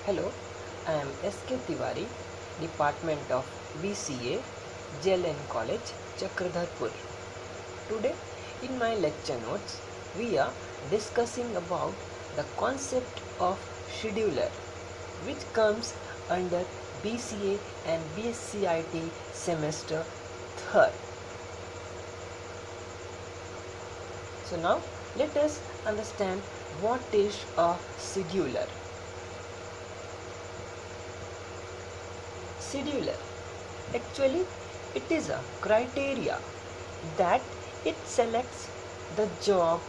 Hello, I am S.K. Tiwari, Department of BCA, JLN College, Chakradharpur. Today, in my lecture notes, we are discussing about the concept of scheduler, which comes under BCA and BSCIT semester 3rd. So now, let us understand what is a scheduler. Scheduler. Actually, it is a criteria that it selects the job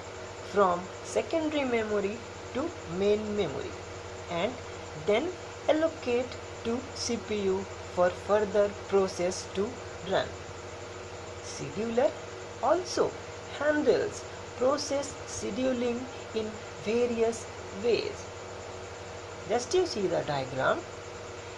from secondary memory to main memory and then allocate to CPU for further process to run. Scheduler also handles process scheduling in various ways. Just you see the diagram.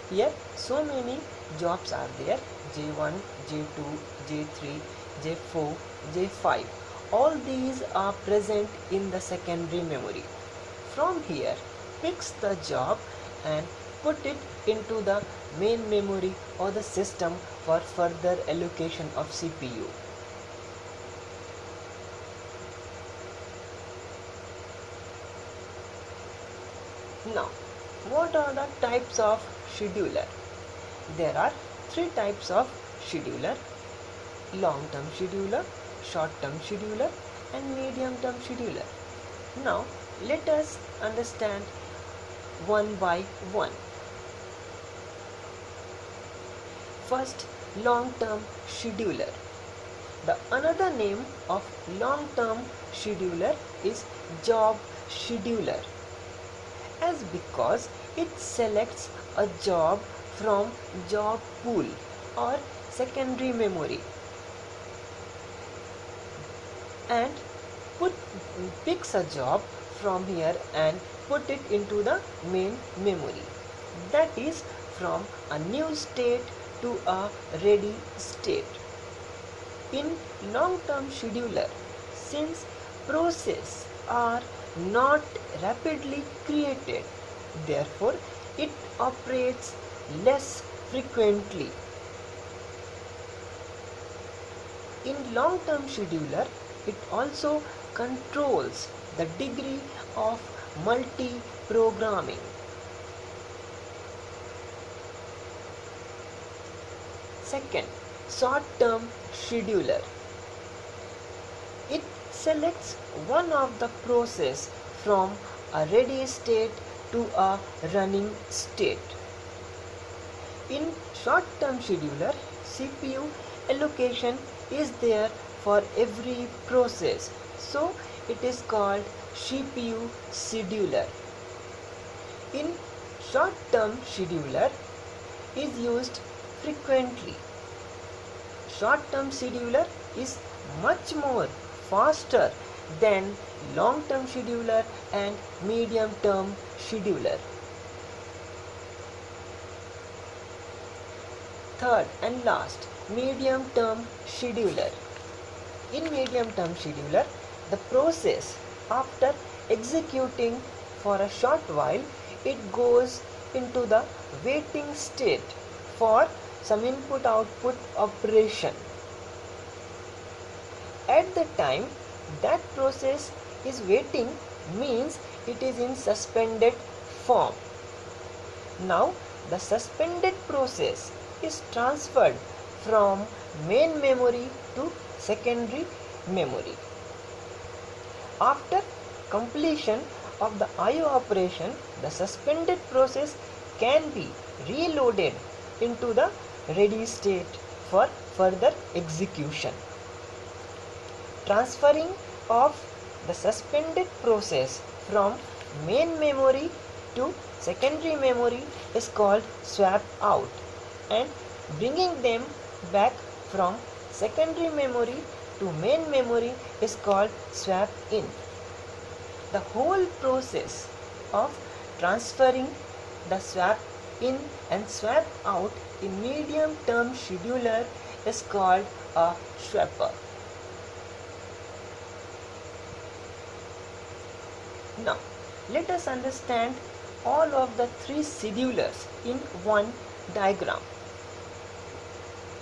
Here so many jobs are there: J1, J2, J3, J4, J5. All these are present in the secondary memory. From here, picks the job and put it into the main memory or the system for further allocation of CPU. Now, what are the types of scheduler? There are three types of scheduler: long-term scheduler, short-term scheduler and medium-term scheduler. Now let us understand one by one. First, long-term scheduler. The another name of long-term scheduler is job scheduler, as because it selects a job from job pool or secondary memory and picks a job from here and put it into the main memory. That is from a new state to a ready state. In long-term scheduler, since processes are not rapidly created, therefore it operates less frequently. In long-term scheduler, it also controls the degree of multi-programming. Second, short-term scheduler. It selects one of the process from a ready state to a running state. In short-term scheduler, CPU allocation is there for every process, so it is called CPU scheduler. In short-term scheduler is used frequently. Short-term scheduler is much more faster than long-term scheduler and medium-term scheduler. Third and last, medium-term scheduler. In medium-term scheduler, the process after executing for a short while, it goes into the waiting state for some input-output operation. At the time that process is waiting means it is in suspended form. Now the suspended process is transferred from main memory to secondary memory. After completion of the I/O operation, the suspended process can be reloaded into the ready state for further execution. Transferring of the suspended process from main memory to secondary memory is called swap out, and bringing them back from secondary memory to main memory is called swap in. The whole process of transferring the swap in and swap out in medium term scheduler is called a swapper. Now, let us understand all of the three schedulers in one diagram.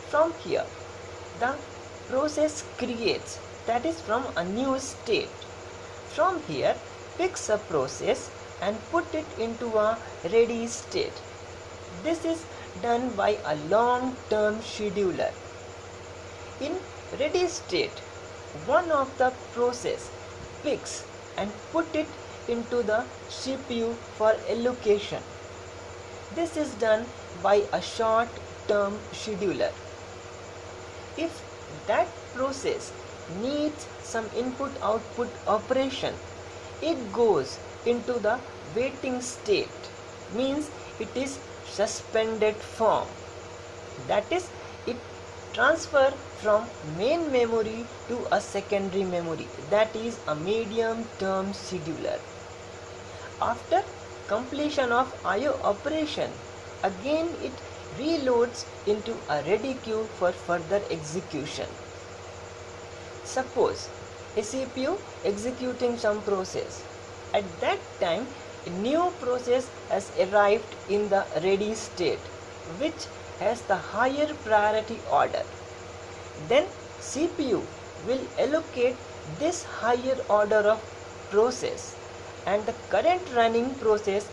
From here, the process creates, that is from a new state. From here, picks a process and put it into a ready state. This is done by a long-term scheduler. In ready state, one of the process picks and put it into the CPU for allocation. This is done by a short-term scheduler. If that process needs some input-output operation, it goes into the waiting state, means it is suspended form. That is, it transfer from main memory to a secondary memory, that is a medium term scheduler. After completion of IO operation, again it reloads into a ready queue for further execution. Suppose a CPU executing some process. At that time, a new process has arrived in the ready state, which has the higher priority order. Then CPU will allocate this higher order of process, and the current running process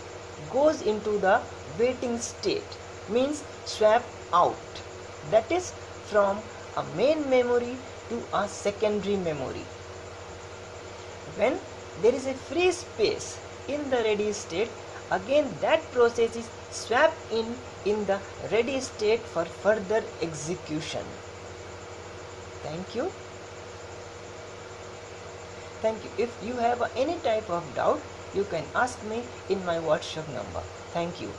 goes into the waiting state, means swap out, that is from a main memory to a secondary memory. When there is a free space in the ready state, again that process is swapped in the ready state for further execution. Thank you. Thank you. If you have any type of doubt, you can ask me in my WhatsApp number. Thank you.